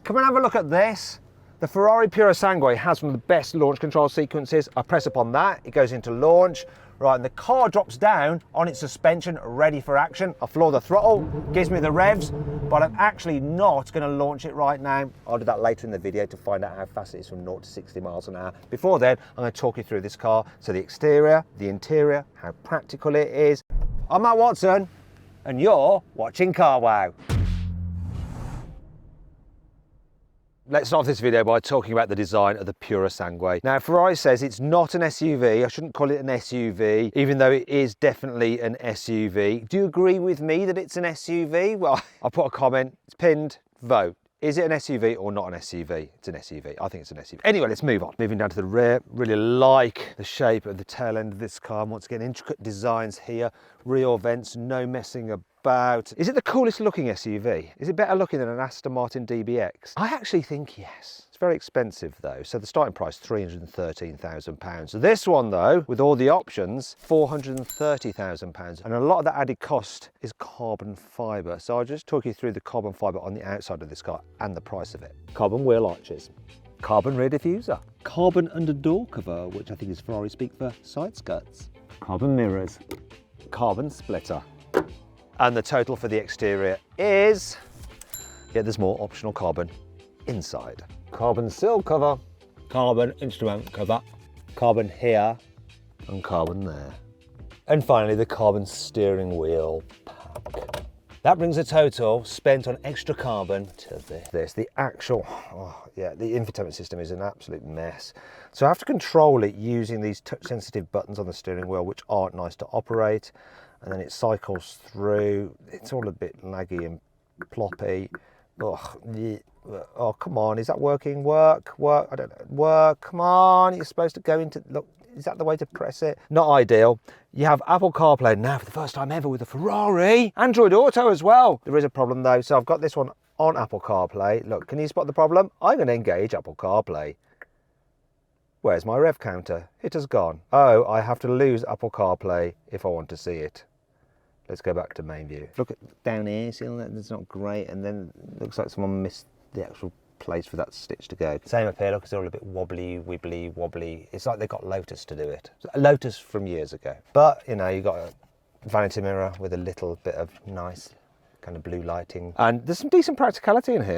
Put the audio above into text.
Come and have a look at this. The Ferrari Purosangue has one of the best launch control sequences. I press upon that, it goes into launch. Right, and the car drops down on its suspension, ready for action. I floor the throttle, gives me the revs, but I'm actually not going to launch it right now. I'll do that later in the video to find out how fast it is from 0 to 60 miles an hour. Before then, I'm going to talk you through this car. So the exterior, the interior, how practical it is. I'm Matt Watson, and you're watching CarWow. Let's start off this video by talking about the design of the Purosangue. Now, Ferrari says it's not an SUV. I shouldn't call it an SUV, even though it is definitely an SUV. Do you agree with me that it's an SUV? Well, I'll put a comment, it's pinned, vote. Is it an SUV or not an SUV? It's an SUV. I think it's an SUV. Anyway, let's move on. Moving down to the rear, really like the shape of the tail end of this car. Once again, intricate designs here, rear vents, no messing about. Is it the coolest looking SUV? Is it better looking than an Aston Martin DBX? I actually think yes. It's very expensive though. So the starting price, £313,000. So this one though, with all the options, £430,000. And a lot of the added cost is carbon fibre. So I'll just talk you through the carbon fibre on the outside of this car and the price of it. Carbon wheel arches, carbon rear diffuser, carbon under door cover, which I think is Ferrari speak for side skirts, carbon mirrors, carbon splitter. And the total for the exterior is, yeah, there's more optional carbon inside. Carbon sill cover, carbon instrument cover, carbon here and carbon there. And finally, the carbon steering wheel pack. That brings the total spent on extra carbon to this. The actual, the infotainment system is an absolute mess. So I have to control it using these touch sensitive buttons on the steering wheel, which aren't nice to operate. And then it cycles through. It's all a bit laggy and ploppy. Oh, come on, is that working? Work, I don't know, work, come on, you're supposed to go into, look, is that the way to press it? Not ideal. You have Apple CarPlay now for the first time ever with a Ferrari. Android Auto as well. There is a problem though, so I've got this one on Apple CarPlay. Look, can you spot the problem? I'm going to engage Apple CarPlay. Where's my rev counter? It has gone. Oh, I have to lose Apple CarPlay if I want to see it. Let's go back to main view. Look at down here, see that? It's not great, and then it looks like someone missed the actual place for that stitch to go. Same up here, look, it's all a bit wobbly, wibbly, wobbly. It's like they got Lotus to do it. Lotus from years ago. But, you know, you got a vanity mirror with a little bit of nice kind of blue lighting. And there's some decent practicality in here.